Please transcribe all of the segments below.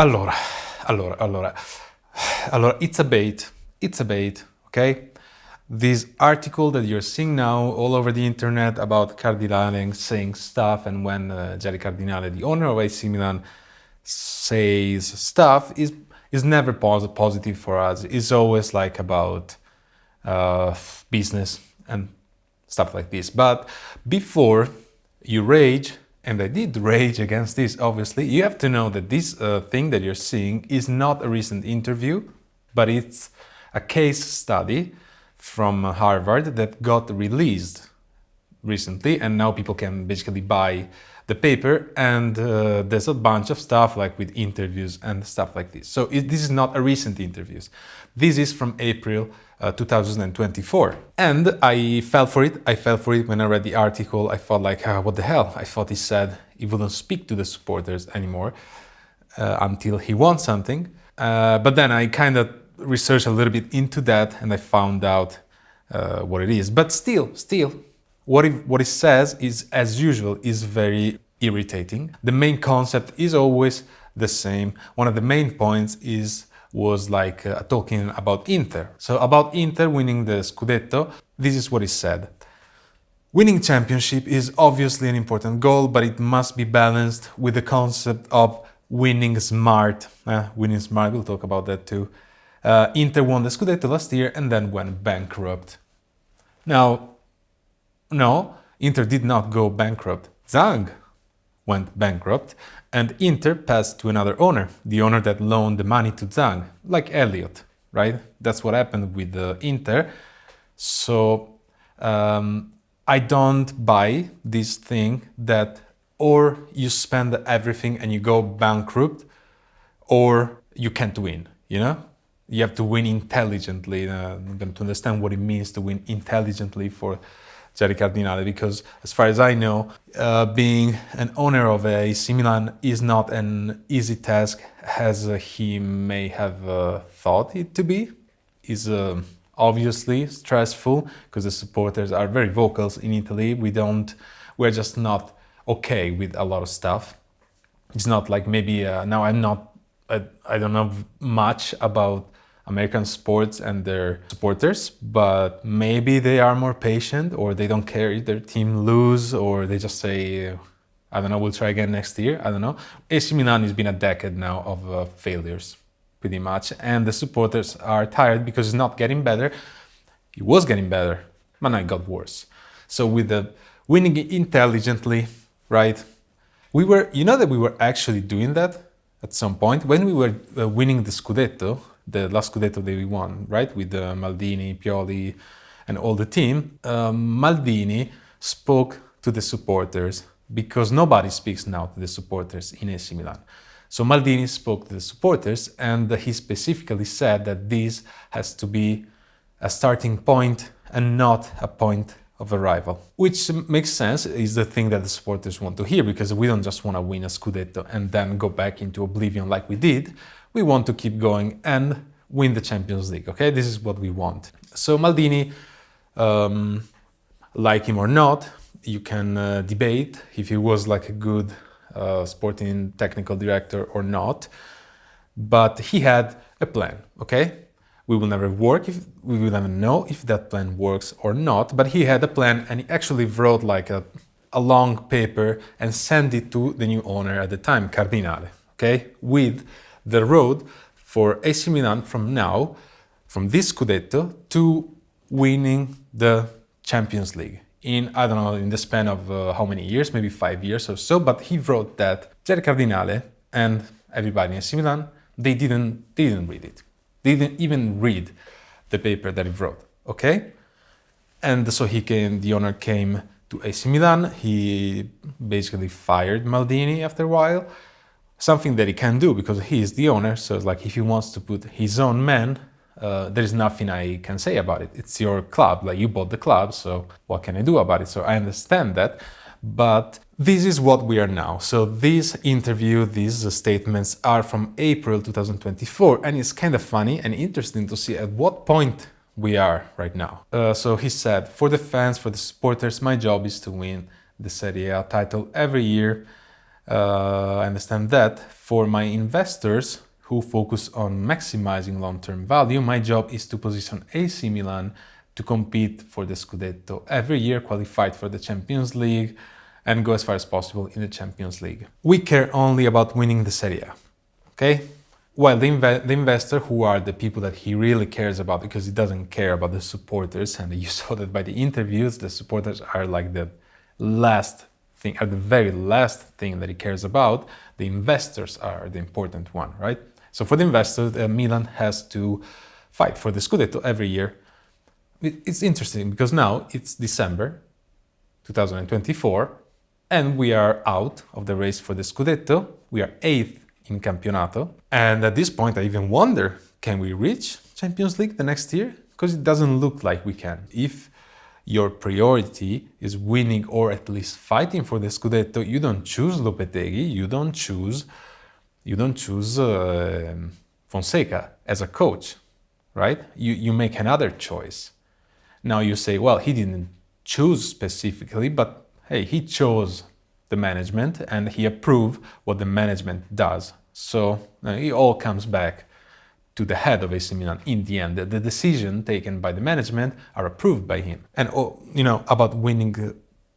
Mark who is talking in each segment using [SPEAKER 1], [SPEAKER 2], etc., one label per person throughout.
[SPEAKER 1] Allora, allora, it's a bait. It's a bait, okay? This article that you're seeing now all over the internet about Cardinale saying stuff, and when Gerry Cardinale, the owner of AC Milan, says stuff, is never positive for us. It's always like about business and stuff like this. But before you rage, and I did rage against this, obviously, you have to know that this thing that you're seeing is not a recent interview, but it's a case study from Harvard that got released recently, and now people can basically buy the paper, and there's a bunch of stuff like with interviews and stuff like this. So this is not a recent interviews. This is from April 2024. And I fell for it. I fell for it when I read the article. I thought like, what the hell? I thought he said he wouldn't speak to the supporters anymore until he won something. But then I kind of researched a little bit into that, and I found out what it is. But still, what it says is, as usual, is very irritating. The main concept is always the same. One of the main points was like talking about Inter. So about Inter winning the Scudetto, this is what he said. Winning championship is obviously an important goal, but it must be balanced with the concept of winning smart. Winning smart, we'll talk about that too. Inter won the Scudetto last year and then went bankrupt. Now, no, Inter did not go bankrupt. Zhang went bankrupt, and Inter passed to another owner, the owner that loaned the money to Zhang, like Elliot, right? That's what happened with Inter. So I don't buy this thing that or you spend everything and you go bankrupt, or you can't win, you know? You have to win intelligently. I'm going to understand what it means to win intelligently for Gerry Cardinale, because as far as I know, being an owner of AC Milan is not an easy task as he may have thought it to be. It's obviously stressful because the supporters are very vocal in Italy. We're just not okay with a lot of stuff. It's not like maybe now I don't know much about American sports and their supporters, but maybe they are more patient, or they don't care if their team lose, or they just say, I don't know, we'll try again next year. I don't know. AC Milan has been a decade now of failures, pretty much, and the supporters are tired because it's not getting better. It was getting better, but now it got worse. So with the winning intelligently, right? We were actually doing that at some point when we were winning the Scudetto. The last Scudetto that we won, right? With Maldini, Pioli, and all the team. Maldini spoke to the supporters because nobody speaks now to the supporters in AC Milan. So Maldini spoke to the supporters, and he specifically said that this has to be a starting point and not a point of arrival. Which makes sense, is the thing that the supporters want to hear, because we don't just want to win a Scudetto and then go back into oblivion like we did. We want to keep going and win the Champions League, okay? This is what we want. So Maldini, like him or not, you can debate if he was like a good sporting technical director or not, but he had a plan, okay? We will never know if that plan works or not, but he had a plan, and he actually wrote like a long paper and sent it to the new owner at the time, Cardinale, okay? With the road for AC Milan from this Scudetto to winning the Champions League in, I don't know, in the span of how many years, maybe 5 years or so, but he wrote that. Gerry Cardinale and everybody in AC Milan, they didn't read it. They didn't even read the paper that he wrote, okay? And so the owner came to AC Milan, he basically fired Maldini after a while, something that he can do because he is the owner. So it's like if he wants to put his own man, there is nothing I can say about it. It's your club, like you bought the club, so what can I do about it? So I understand that, but this is what we are now. So this interview, these statements are from April 2024, and it's kind of funny and interesting to see at what point we are right now. So he said, for the fans, for the supporters, my job is to win the Serie A title every year. I understand that. For my investors who focus on maximizing long-term value, my job is to position AC Milan to compete for the Scudetto every year, qualified for the Champions League, and go as far as possible in the Champions League. We care only about winning the Serie A, okay? While the investor, who are the people that he really cares about, because he doesn't care about the supporters, and you saw that by the interviews, the supporters are like the last thing, are the very last thing that he cares about. The investors are the important one, right? So for the investors, Milan has to fight for the Scudetto every year. It's interesting because now it's December 2024 and we are out of the race for the Scudetto. We are 8th in Campionato. And at this point, I even wonder, can we reach Champions League the next year? Because it doesn't look like we can. If your priority is winning or at least fighting for the Scudetto, you don't choose Lopetegui, you don't choose Fonseca as a coach, right? You make another choice. Now you say, well, he didn't choose specifically, but hey, he chose the management and he approved what the management does. So it all comes back to the head of AC Milan in the end. The decision taken by the management are approved by him. And about winning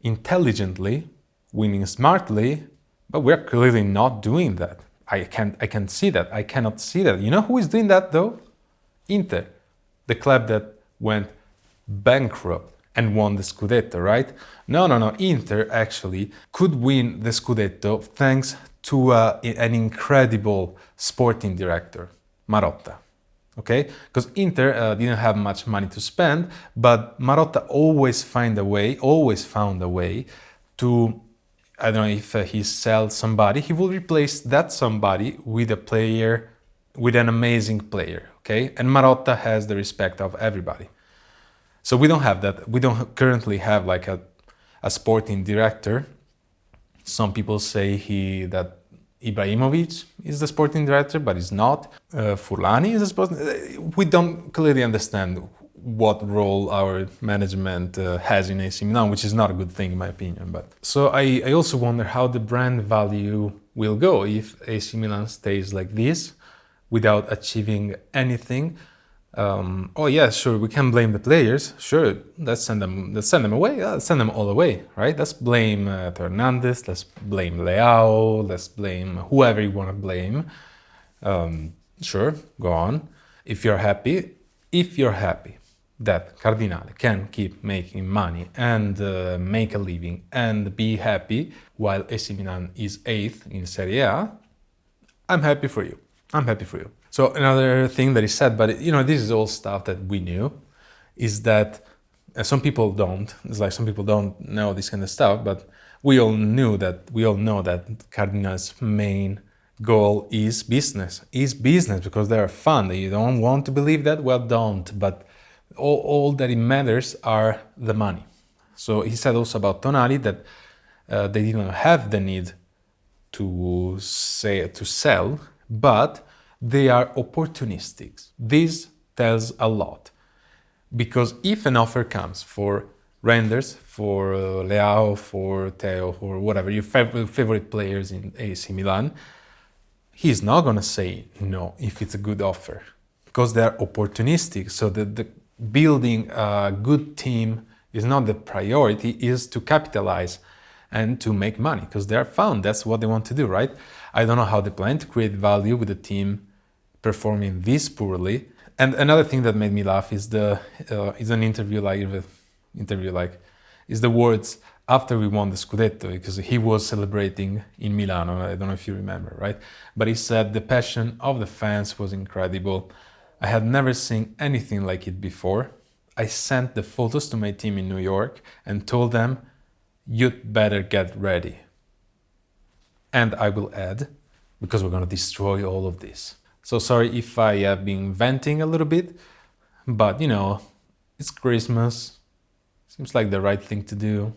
[SPEAKER 1] intelligently, winning smartly, but we're clearly not doing that. I can't see that. I cannot see that. You know who is doing that though? Inter, the club that went bankrupt and won the Scudetto, right? No. Inter actually could win the Scudetto thanks to an incredible sporting director, Marotta. Okay? Because Inter didn't have much money to spend, but Marotta always found a way to, I don't know, if he sells somebody, he will replace that somebody with a player, with an amazing player, okay? And Marotta has the respect of everybody. So we don't have that. We don't currently have like a sporting director. Some people say that Ibrahimovic is the sporting director, but he's not. Furlani is a sporting. We don't clearly understand what role our management has in AC Milan, which is not a good thing in my opinion. But so I also wonder how the brand value will go if AC Milan stays like this without achieving anything. Oh yeah, sure, we can blame the players. Sure, let's send them away. Let's send them all away, right? Let's blame Hernandez. Let's blame Leao. Let's blame whoever you want to blame. Sure, go on. If you're happy that Cardinale can keep making money and make a living and be happy while AC Milan is 8th in Serie A, I'm happy for you. So another thing that is said, but this is all stuff that we knew, is that some people don't. It's like some people don't know this kind of stuff, but we all know that Cardinale's main goal is business. Because they are fun. You don't want to believe that? Well, don't. But all that it matters are the money. So he said also about Tonali that they didn't have the need to sell, but they are opportunistic. This tells a lot, because if an offer comes for Renders, for Leao, for Theo, or whatever your favorite players in AC Milan, he's not gonna say no if it's a good offer, because they're opportunistic. So the building a good team is not the priority, is to capitalize and to make money, because they're fun. That's what they want to do, right? I don't know how they plan to create value with the team performing this poorly. And another thing that made me laugh is the words after we won the Scudetto, because he was celebrating in Milan. I don't know if you remember, right? But he said the passion of the fans was incredible. I had never seen anything like it before. I sent the photos to my team in New York and told them, you'd better get ready. And I will add, because we're going to destroy all of this. So sorry if I have been venting a little bit, but it's Christmas. Seems like the right thing to do.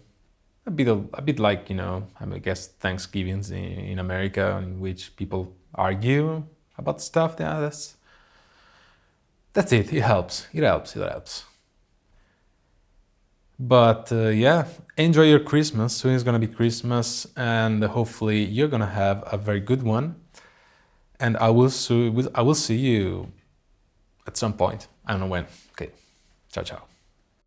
[SPEAKER 1] A bit like, I guess Thanksgivings in America, in which people argue about stuff. Yeah, that's it. It helps. But yeah, enjoy your Christmas. Soon is gonna be Christmas, and hopefully you're gonna have a very good one. And I will see you at some point. I don't know when. Okay, ciao, ciao.